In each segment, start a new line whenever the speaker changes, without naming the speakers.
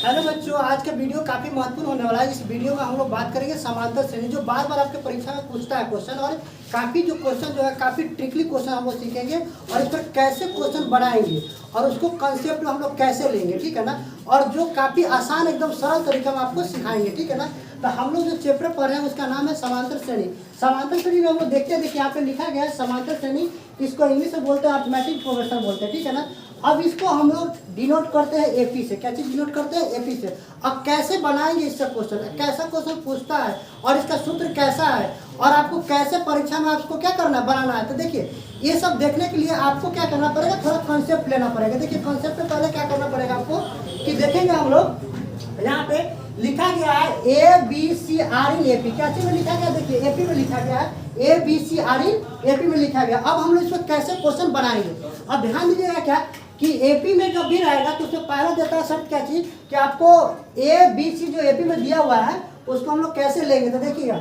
Hello बच्चों, आज का वीडियो काफ़ी महत्वपूर्ण होने वाला है। इस वीडियो में हम लोग बात करेंगे समांतर श्रेणी, जो बार बार आपके परीक्षा में पूछता है क्वेश्चन, और काफ़ी जो क्वेश्चन जो है काफ़ी ट्रिकली क्वेश्चन हम लोग सीखेंगे और इस पर कैसे क्वेश्चन बनाएंगे और उसको कंसेप्ट में हम लोग कैसे लेंगे, ठीक है ना। और जो काफ़ी आसान एकदम सरल तरीका में आपको सिखाएंगे, ठीक है ना। तो हम लोग जो चैप्टर पढ़ रहे हैं उसका नाम है समांतर श्रेणी। समांतर श्रेणी में हम लोग देखते हैं, देखिए यहाँ पे लिखा गया है समांतर श्रेणी। इसको इंग्लिश में बोलते हैं अर्थमेटिक प्रोग्रेशन बोलते हैं, ठीक है ना। अब इसको हम लोग डिनोट करते हैं एपी से। क्या चीज डिनोट करते हैं? एपी से। अब कैसे बनाएंगे इससे क्वेश्चन, कैसा क्वेश्चन पूछता है और इसका सूत्र कैसा है और आपको कैसे परीक्षा में आपको क्या करना है, बनाना है। तो देखिए ये सब देखने के लिए आपको क्या करना पड़ेगा, थोड़ा कॉन्सेप्ट लेना पड़ेगा। देखिए कॉन्सेप्ट में पहले क्या करना पड़ेगा आपको, कि देखेंगे हम लोग यहाँ पे लिखा गया है A B C are in AP. क्या चीज में लिखा गया? देखिए एपी में लिखा गया है A B C are in AP में लिखा गया। अब हम लोग इसमें कैसे क्वेश्चन बनाएंगे, अब ध्यान दीजिएगा क्या कि एपी में जब भी रहेगा तो उसमें पहला देता है शर्त क्या चीज, कि आपको ए बी सी जो एपी में दिया हुआ है उसको हम लोग कैसे लेंगे। तो देखिएगा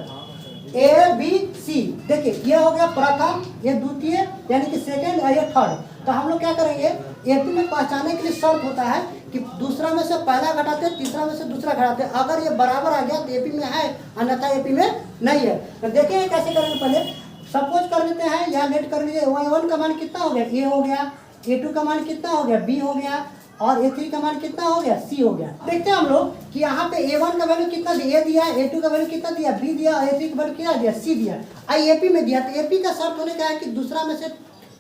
ए बी सी, देखिए ये हो गया प्रथम, ये द्वितीय यानी कि सेकेंड और ये थर्ड। तो हम लोग क्या करेंगे, एपी में पहचानने के लिए शर्त होता है कि दूसरा में से पहला घटाते, तीसरा में से दूसरा घटाते। अगर ये बराबर आ गया तो एपी में है, अन्यथा एपी में नहीं है। तो देखिए कैसे करेंगे। पहले सपोज कर लेते हैं, यहाँ लेट कर लीजिए। y1 का मान कितना हो गया, ए हो गया। a2 का मान कितना हो गया, b हो गया। और a3 का मान कितना हो गया, c हो गया। देखते हैं हम लोग कि यहाँ पे a1 का वैल्यू कितना दिया, a दिया, a2 का वैल्यू कितना दिया, b दिया, और a3 का वैल्यू कितना दिया, c दिया। आई एपी में दिया। तो एपी का शर्त होने का है कि दूसरा में से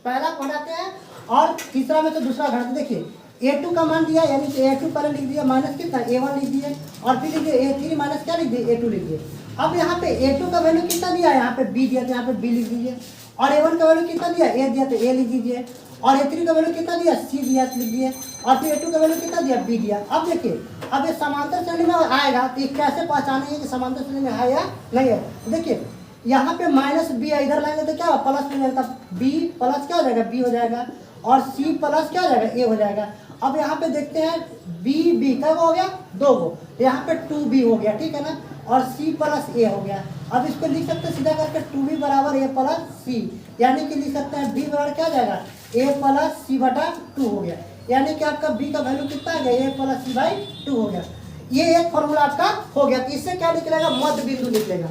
पहला घटाते हैं और तीसरा में से दूसरा घटाते। देखिए a2 का मान दिया, यानी कि a2 पहले लिख दिया, माइनस कितना a1 लिख दिए, और फिर लिखिए a3 माइनस क्या लिख दिए, a2 लिख दिए। अब यहाँ पे a2 का वैल्यू कितना दिया, यहाँ पे b दिया तो यहाँ पे b लिख दीजिए, और a1 का वैल्यू कितना दिया, a दिया तो a लिख दीजिए, और a3 का वैल्यू कितना दिया, c दिया तो लिख दिए, और फिर a2 का वैल्यू कितना दिया, b दिया। अब देखिए अब ये समांतर श्रेणी में आएगा तो ये कैसे पहचानेंगे कि समांतर श्रेणी में है या नहीं है। देखिए यहाँ पे माइनस बी है, इधर लाएंगे तो क्या होगा, प्लस हो जाएगा। बी प्लस क्या हो जाएगा, बी हो जाएगा, और सी प्लस क्या हो जाएगा, ए हो जाएगा। अब यहाँ पे देखते हैं बी बी क्या हो गया, दो गो, यहाँ पे 2b हो गया, ठीक है ना, और c प्लस ए हो गया। अब इसको लिख सकते हैं सीधा करके 2b बराबर ए प्लस सी, यानी कि लिख सकते हैं b बराबर क्या हो जाएगा, ए प्लस सी बटा 2 हो गया। यानी कि आपका b का वैल्यू कितना आ गया, ए प्लस सी बाई 2 हो गया। ये एक फॉर्मूला आपका हो गया। तो इससे क्या निकलेगा, मध्य बिंदु निकलेगा।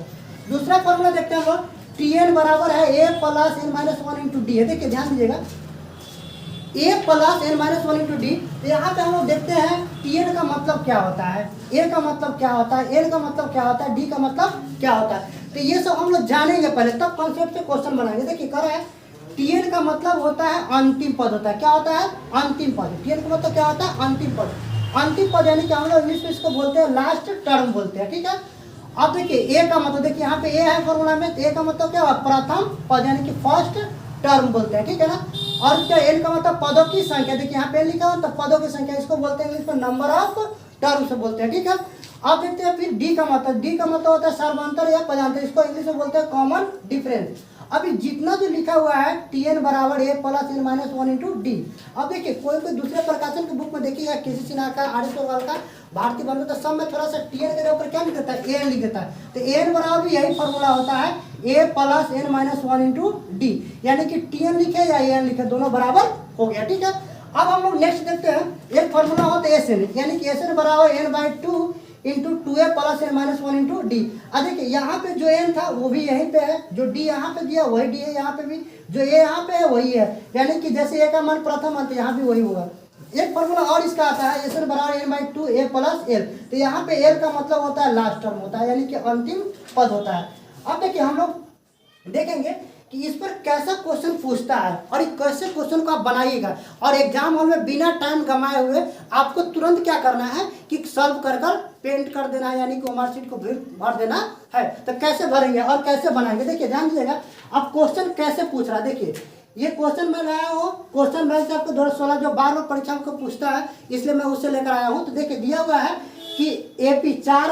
दूसरा फॉर्मूला देखते हैं हम लोग, Tn बराबर है a plus n minus 1 into D है। देखिए ध्यान दीजिएगा a plus n minus 1 into D. तो यहाँ पे हम लोग देखते हैं Tn का मतलब क्या होता है, a का मतलब क्या होता है, n का मतलब क्या होता है, d का मतलब क्या होता है। तो ये सब हम लोग जानेंगे पहले, तब कॉन्सेप्ट से क्वेश्चन बनाएंगे। देखिए कर रहा है Tn का मतलब होता है अंतिम पद होता है। क्या होता है, अंतिम पद। Tn का मतलब क्या होता है, अंतिम पद। अंतिम पद यानी कि हम लोग इंग्लिश में इसको बोलते हैं लास्ट टर्म बोलते हैं, ठीक है। अब देखिए ए का मतलब, देखिए यहाँ पे ए है फॉर्मूला में, तो ए का मतलब क्या हुआ, प्रथम पद यानी कि फर्स्ट टर्म बोलते हैं, ठीक है ना। और क्या एन का मतलब पदों की संख्या। देखिए यहाँ पे लिखा हुआ तो पदों की संख्या, इसको बोलते हैं इंग्लिश में नंबर ऑफ टर्म से बोलते हैं, ठीक है। अब देखते हैं फिर डी का मतलब। डी का मतलब होता है सर्वांतर या पदांतर, इसको इंग्लिश में बोलते हैं कॉमन डिफरेंस। अभी जितना जो लिखा हुआ है Tn बराबर a plus n minus 1 into d. अब देखिए कोई दूसरे प्रकाशन के बुक में देखिएगा, किसी सिन्हा का, आर.एस. गोयल का, भारतीय बंधु, तो सब में थोड़ा सा Tn के ऊपर क्या लिख देता है, एन लिख देता है। तो एन बराबर भी यही फॉर्मूला होता है, a plus n minus 1 into d, यानी कि Tn लिखे या एन लिखे दोनों बराबर हो गया, ठीक है। अब हम लोग नेक्स्ट देखते हैं, एक फॉर्मूला होता है एस एन, यानी कि एस एन बराबर n by 2 into 2a plus n minus 1 into d. अब देखिए यहाँ पे जो n था वो भी यहीं पे है, जो d यहाँ पे दिया वही d है, यहाँ पे भी जो a यहाँ पे है वही है, यानी कि जैसे a का मान प्रथम अंत यहाँ भी वही होगा। एक फॉर्मूला और इसका आता है, एस एन बराबर n by 2 a plus l। तो यहाँ पे l का मतलब होता है लास्ट टर्म होता है, यानी कि अंतिम पद होता है। अब देखिए हम लोग देखेंगे कि इस पर कैसा क्वेश्चन पूछता है और एक कैसे क्वेश्चन को आप बनाइएगा, और एग्जाम हॉल में बिना टाइम गंवाए हुए आपको तुरंत क्या करना है कि सॉल्व कर कर पेंट कर देना है, यानी कि मार्कशीट को भर देना है। तो कैसे भरेंगे और कैसे बनाएंगे, देखिए ध्यान दीजिएगा। अब क्वेश्चन कैसे पूछ रहा है, देखिए ये क्वेश्चन मैं लाया हूँ, क्वेश्चन बैंक से आपको 2016 जो बार बार परीक्षा को पूछता है, इसलिए मैं उससे लेकर आया हूँ। तो देखिए दिया हुआ है कि AP 4,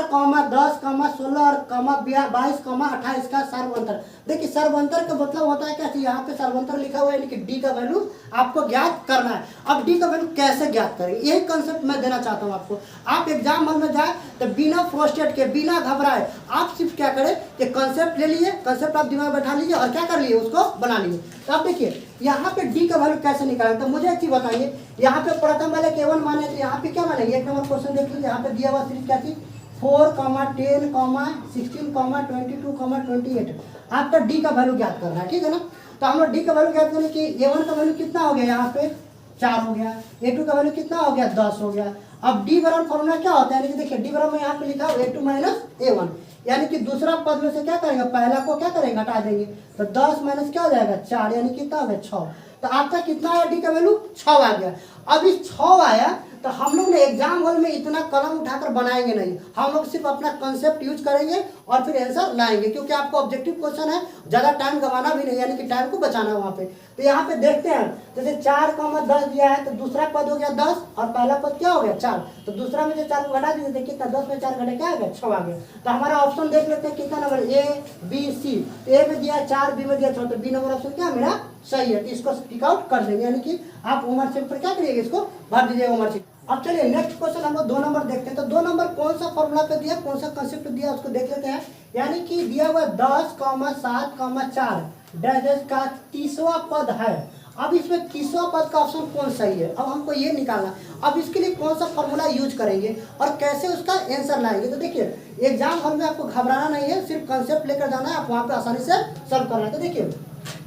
10, 16 और 22, 28 का सर्वांतर। देखिए सर्वांतर का मतलब होता है क्या, यहाँ पे सर्वांतर लिखा हुआ है, यानी कि डी का वैल्यू आपको ज्ञात करना है। अब डी का वैल्यू कैसे ज्ञात करेंगे, यही कंसेप्ट मैं देना चाहता हूँ आपको। आप एग्जाम हॉल में जाए तो बिना फ्रस्ट्रेट के, बिना घबराए, आप सिर्फ क्या करें कि कंसेप्ट ले लिए, कंसेप्ट आप दिमाग में बैठा लीजिए और क्या कर लिए, उसको बना लीजिए। तो आप देखिए यहाँ पे डी का वैल्यू कैसे निकालें, तो मुझे एक चीज बताइए, यहाँ पे प्रथम वाले K1 माने तो यहाँ पे क्या मानेंगे, एक नंबर क्वेश्चन देख लीजिए, यहाँ पे दिया हुआ सीरीज क्या थी, 4, 10, 16, 22, 28। आपका डी का वैल्यू ज्ञात करना है, ठीक है ना। तो हम लोग डी का वैल्यू ज्ञात करने की, A1 का वैल्यू कितना हो गया, यहाँ पे 4 हो गया, A2 का वैल्यू कितना हो गया, 10 हो गया। अब डी बराबर फॉर्मूला क्या होता है, यानी कि देखिए डी बराबर यहाँ पे लिखा A2 माइनस A1, यानी कि दूसरा पद में से क्या करेंगे, पहला को क्या करेंगे, घटा देंगे, तो 10 माइनस क्या हो जाएगा 4, यानी कितना हो गया 6। तो आपका कितना आया, डी का वैल्यू 6 आ गया। अब इस 6 आया तो हम लोग ने एग्जाम हॉल में इतना कलम उठाकर बनाएंगे नहीं, हम लोग सिर्फ अपना कंसेप्ट यूज करेंगे और फिर आंसर लाएंगे, क्योंकि आपको ऑब्जेक्टिव क्वेश्चन है, ज़्यादा टाइम गंवाना भी नहीं, यानी कि टाइम को बचाना है वहाँ पे। तो यहाँ पे देखते हैं, जैसे 4, 10 दिया है, तो दूसरा पद हो गया 10 और पहला पद क्या हो गया 4, तो दूसरा में से 4 को घटा दीजिए, कितना 10 में 4 घटे क्या आ गया 6 आ गया। तो हमारा ऑप्शन देख लेते हैं कितना नंबर, A, B, C। ए में दिया 4, बी में दिया 6, तो बी नंबर ऑप्शन क्या मेरा सही है, तो इसको टिक आउट कर देंगे, यानी कि आप उमर सीट पर क्या करिएगा, इसको भर दीजिएगा उमर सीट। अब चलिए नेक्स्ट क्वेश्चन हम लोग 2 नंबर देखते हैं। तो 2 नंबर कौन सा फॉर्मूला पे दिया, कौन सा कंसेप्ट दिया, उसको देख लेते हैं। यानी कि दिया हुआ 10, 7, 4 डैश का 30वां पद है। अब इसमें 30वां पद का ऑप्शन कौन सही है, अब हमको ये निकालना। अब इसके लिए कौन सा फॉर्मूला यूज करेंगे और कैसे उसका आंसर लाएंगे। तो देखिए एग्जाम हॉल में आपको घबराना नहीं है, सिर्फ कंसेप्ट लेकर जाना है, आप वहाँ पे आसानी से सॉल्व करना है। तो देखिए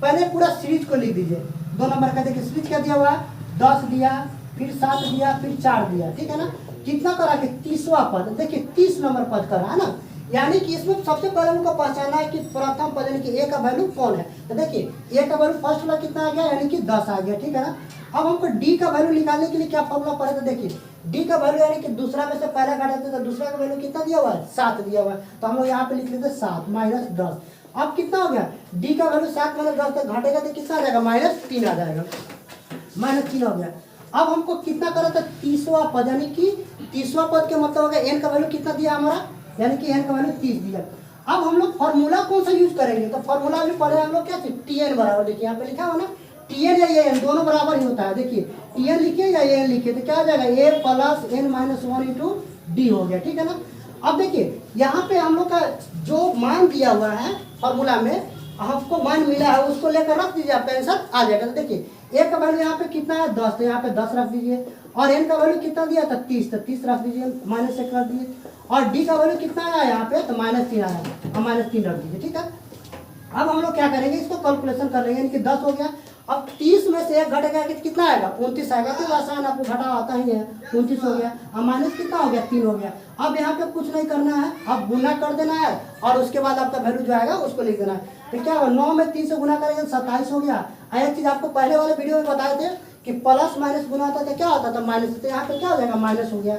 पहले पूरा सीरीज को लिख दीजिए। 2 नंबर का देखिए सीरीज क्या दिया हुआ है, 10 दिया, फिर 7 दिया, फिर 4 दिया, ठीक है ना। कितना करा के 30वां पद, देखिए 30 नंबर पद करा है ना, यानी कि इसमें सबसे पहले उनको पहचाना है कि प्रथम पद यानी कि ए का वैल्यू कौन है। तो देखिए ए का वैल्यू फर्स्ट वाला कितना आ गया, यानी कि 10 आ गया, ठीक है ना। अब हमको डी का वैल्यू निकालने के लिए क्या फॉर्मूला पड़े, तो देखिए डी का वैल्यू यानी कि दूसरा में से पहला घटाते तो दूसरा का वैल्यू कितना दिया हुआ है 7 दिया हुआ है, तो हम लोग यहाँ पे लिख लेते 7 माइनस 10। अब कितना हो गया, डी का वैल्यू 7 माइनस 10 तक घटेगा तो कितना आ जाएगा, -3 आ जाएगा, -3 हो गया। अब हमको कितना करा था 30वां पद, यानी कि 30वां पद के मतलब हो गया एन का वैल्यू कितना दिया हमारा, यानी कि एन का वैल्यू 30 दिया। अब हम लोग फॉर्मूला कौन सा यूज करेंगे, तो फॉर्मूला भी पढ़े हम लोग क्या थे, टीएन बराबर, देखिए यहाँ पे लिखा हुआ ना टीएन या एन दोनों बराबर ही होता है। देखिए टीएन लिखिए या एन लिखिए तो क्या आ जाएगा, a plus n minus 1 into d हो गया, ठीक है ना। अब देखिए यहाँ पे हम लोग का जो मान दिया हुआ है फॉर्मूला में, आपको मान मिला है उसको लेकर रख दीजिए, आपका आंसर आ जाएगा। तो देखिए ए का वैल्यू यहाँ पे कितना है 10, तो यहाँ पे 10 रख दीजिए, और एन का वैल्यू कितना दिया था 30, तो 30 रख दीजिए, -1 कर दीजिए, और डी का वैल्यू कितना आया यहाँ पे, तो -3 आया, और -3 रख दीजिए, ठीक है। अब हम लोग क्या करेंगे, इसको कैलकुलेशन कर लेंगे, यानी कि 10 हो गया। अब 30 में से 1 घटेगा कितना आएगा, 29 आएगा, तो आसान आपको घटा आता ही है, 29 हो गया, और माइनस कितना हो गया 3 हो गया। अब यहाँ पे कुछ नहीं करना है, अब गुना कर देना है और उसके बाद आपका वैल्यू जो आएगा उसको लिख देना है। तो क्या हो 9 में 3 से गुना करेंगे 27 हो गया। एक चीज आपको पहले वाले वीडियो में बताए थे कि प्लस माइनस गुना होता था क्या होता था माइनस, तो यहाँ पे क्या हो जाएगा माइनस हो गया।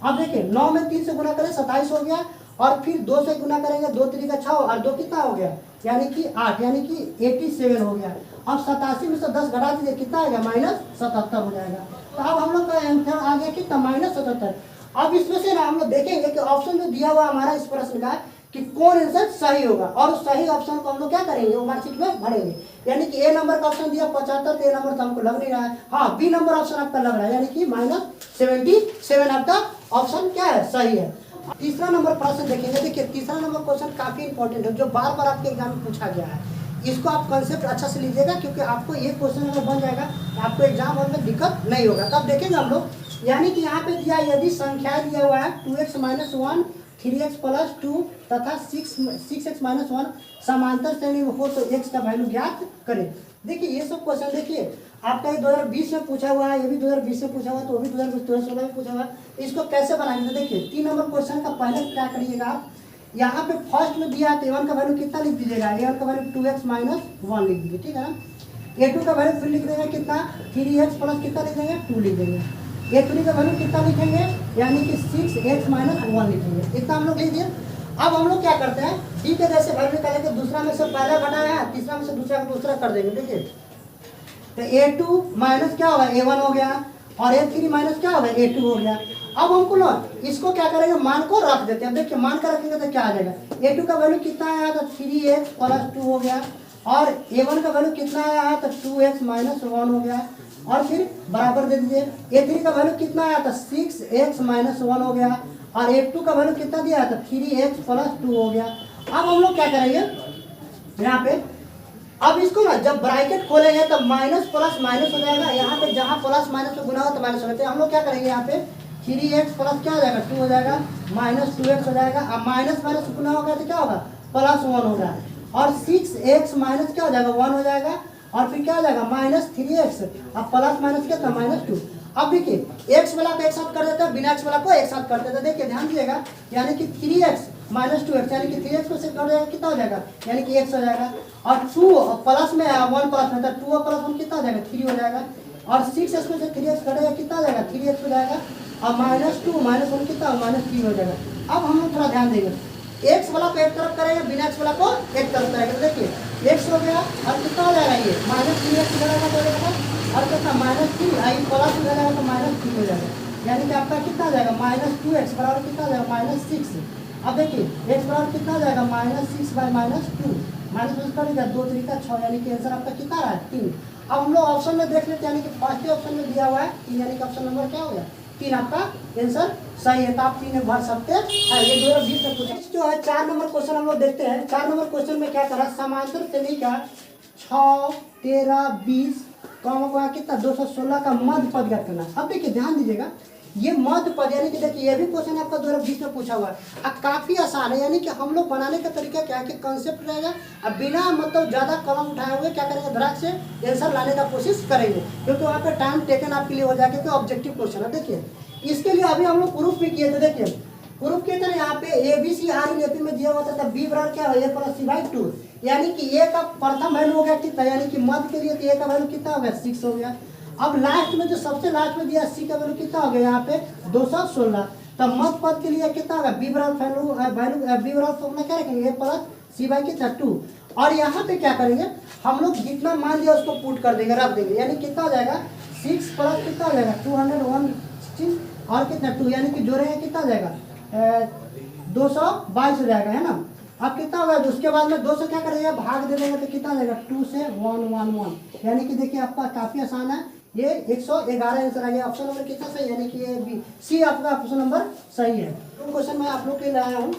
अब देखिए 9 में 3 से गुना करें 27 हो गया, और फिर 2 से गुना करेंगे 2 3 का 6 और 2 कितना हो गया, यानी कि 8, यानी कि 87 हो गया। अब 87 में से 10 घटा दीजिए, कितना आएगा -77 हो जाएगा। तो अब हम लोग का आंसर आ गया कितना -77। अब इसमें से ना हम लोग देखेंगे कि ऑप्शन जो दिया हुआ हमारा इस प्रश्न का कि कौन आंसर सही होगा, और उस सही ऑप्शन को हम लोग क्या करेंगे, वो मार्कशीट में भरेंगे। यानी कि ए नंबर का ऑप्शन दिया 75, तो ए नंबर तो हमको लग नहीं रहा है, हाँ बी नंबर ऑप्शन आपका लग रहा है, यानी कि -77 आपका ऑप्शन क्या है, सही है। तीसरा नंबर प्रश्न देखेंगे। देखिए तीसरा नंबर क्वेश्चन काफी इंपॉर्टेंट है, जो बार बार आपके एग्जाम में पूछा गया है। इसको आप कंसेप्ट अच्छा से लीजिएगा, क्योंकि आपको ये क्वेश्चन अगर बन जाएगा आपको एग्जाम हॉल में दिक्कत नहीं होगा। तब देखेंगे हम लोग, यानी कि यहाँ पे दिया यदि संख्या दिया हुआ है 2x - 1 3x + 2 तथा 6x - 1 समांतर श्रेणी में हो तो x का वैल्यू ज्ञात करें। देखिए ये सब क्वेश्चन देखिए आपका ये 2020 में पूछा हुआ है, ये भी 2020 में पूछा हुआ है, तो वो भी 2016 में पूछा हुआ है। इसको कैसे बनाएंगे, तो देखिए 3 नंबर क्वेश्चन का पहले क्या करिएगा आप, यहाँ पे फर्स्ट में दिया है तो a1 का वैल्यू कितना लिख दीजिएगा, a1 का वैल्यू 2x - 1 लिख दीजिए, ठीक है ना। a2 का वैल्यू फिर लिख देंगे कितना 3x प्लस कितना लिख देंगे 2 लिख देंगे। a3 का वैल्यू कितना लिखेंगे, यानी कि 6x - 1 लिखेंगे, इतना हम लोग लिख दिए। अब हम लोग क्या करते हैं, डी के जैसे वैल्यू निकालेंगे, दूसरा में से पहला घटाया है, तीसरा में से दूसरा का दूसरा कर देंगे। देखिए तो a2 माइनस क्या होगा a1 हो गया, और A3 माइनस क्या हो गया A2 हो गया। अब हमको ना इसको क्या करेंगे, मान को रख देते हैं। देखिए मान का रखेंगे तो क्या आ जाएगा, A2 का वैल्यू कितना आया था 3x + 2 हो गया, और A1 का वैल्यू कितना आया था 2x - 1 हो गया, और फिर बराबर दे दीजिए। A3 का वैल्यू कितना आया था 6x - 1 हो गया, और A2 का वैल्यू कितना दिया था 3x + 2 हो गया। अब हम लोग क्या करेंगे यहाँ पे, अब इसको ना जब ब्रैकेट खोलेंगे तब माइनस प्लस माइनस हो जाएगा, यहाँ पे जहाँ प्लस माइनस में गुना हो तो माइनस हो जाता है। हम लोग क्या करेंगे यहाँ पे 3x प्लस क्या हो जाएगा 2 हो जाएगा, -2x हो जाएगा, अब माइनस माइनस गुना होगा तो क्या होगा +1 होगा, और 6x माइनस क्या हो जाएगा 1 हो जाएगा, और फिर क्या हो जाएगा -3x, अब प्लस माइनस क्या था -2। अब देखिए x वाला को एक साथ कर देते हैं, बिना x वाला को एक साथ करते हैं। देखिए ध्यान दीजिएगा, यानी कि 3x - 2x, यानी कि 3x को से कर देगा कितना हो जाएगा, यानी कि x हो जाएगा, और 2 प्लस में 1 प्लस में था 2 + 1 कितना हो जाएगा 3 हो जाएगा, और 6x को से 3x कटेगा कितना हो जाएगा 3x हो जाएगा, और -2 - 1 कितना -3 हो जाएगा। अब हम लोग थोड़ा ध्यान देंगे, x वाला को एक तरफ करेंगे, बिना x वाला को एक तरफ करेंगे। तो देखिए x हो गया, और कितना हो जाएगा ये -3x हो जाएगा, और कितना -3 आई प्लस हो जाएगा तो -3 हो जाएगा, यानी कि आपका कितना हो जाएगा -2x बराबर कितना हो जाएगा -6। अब देखिए x बराबर कितना हो जाएगा -6/-2, माइनस करेगा 2 3 का 6, यानी कि आंसर आपका कितना रहा है 3। अब हम लोग ऑप्शन में देख लेते हैं, यानी कि फर्स्ट ऑप्शन में दिया हुआ है 3, यानी कि ऑप्शन नंबर क्या हो गया 3 आपका आंसर सही है। तो आप 3 भर सकते हैं। ये 2020 में पूछा जो है 4 नंबर क्वेश्चन हम लोग देखते हैं। 4 नंबर क्वेश्चन में क्या करा, समांतर श्रेणी का 6 13 20 कॉमा कितना 216 का मध्य पद ज्ञात करना। अब देखिए ध्यान दीजिएगा, ये मध्य पद यानी कि देखिए ये भी क्वेश्चन आपका 2020 में पूछा हुआ है। अब काफी आसान है, यानी कि हम लोग बनाने का तरीका क्या है कि कंसेप्ट रहेगा, अब बिना मतलब ज्यादा कलम उठाए हुए क्या करेंगे धड़ाक से आंसर लाने का कोशिश करेंगे, क्योंकि वहाँ पे टाइम टेकन आपके लिए हो जाएगा, क्योंकि ऑब्जेक्टिव क्वेश्चन है। देखिए इसके लिए अभी हम लोग प्रूफ भी किए थे। देखिए प्रूफ किए थे ना, यहाँ पे ABCD में दिया हुआ था, तब B बराबर क्या हो A + C/2, यानी कि A का प्रथम वैल्यू हो गया कितना, यानी कि मध्य के लिए A का वैल्यू कितना हो गया 6 हो गया। अब लास्ट में जो सबसे लास्ट में दिया C का वैल्यू कितना हो गया यहाँ पे 216, तब मध्य पद के लिए कितना होगा B बराबर फॉर्मूला क्या रखेंगे A + C/2, और यहाँ पे क्या करेंगे हम लोग जितना मान लिया उसको पुट कर देंगे, रख देंगे, यानी कितना हो जाएगा 6 प्लस कितना हो जाएगा 216 और कितना 2, यानी कि जोड़ेंगे कितना हो जाएगा 222 हो जाएगा, है ना। अब कितना होगा उसके बाद में 2 से क्या करेंगे भाग दे देंगे तो कितना हो जाएगा 2 से 1 1 1, यानी कि देखिए आपका काफी आसान है, ये 111 आंसर आ गया। ऑप्शन नंबर कितना सही, यानी कि ये बी सी आपका ऑप्शन नंबर सही है। तो क्वेश्चन मैं आप लोग के लिए लाया हूँ,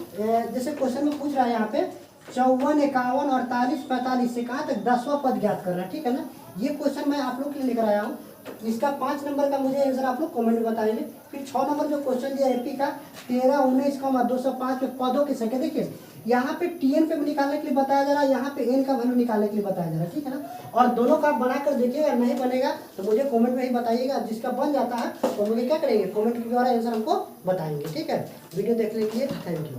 जैसे क्वेश्चन में पूछ रहा है यहाँ पे 54 51 48 45 से कहाँ तक 10वां पद ज्ञात करना है, ठीक है ना। ये क्वेश्चन मैं आप लोग के लिए लेकर आया हूँ। इसका 5 नंबर का मुझे आंसर आप लोग कमेंट में बताएंगे। फिर 6 नंबर जो क्वेश्चन दिया एपी का 13 19 205 में पदों की संख्या, देखिए यहाँ पे TN पे निकालने के लिए बताया जा रहा है, यहाँ पे N का वैल्यू निकालने के लिए बताया जा रहा है, ठीक है ना। और दोनों का बनाकर देखिएगा, नहीं बनेगा तो मुझे कमेंट में ही बताइएगा, जिसका बन जाता है तो मुझे क्या करेंगे कमेंट के द्वारा आंसर हमको बताएंगे, ठीक है। वीडियो देखने के लिए थैंक यू।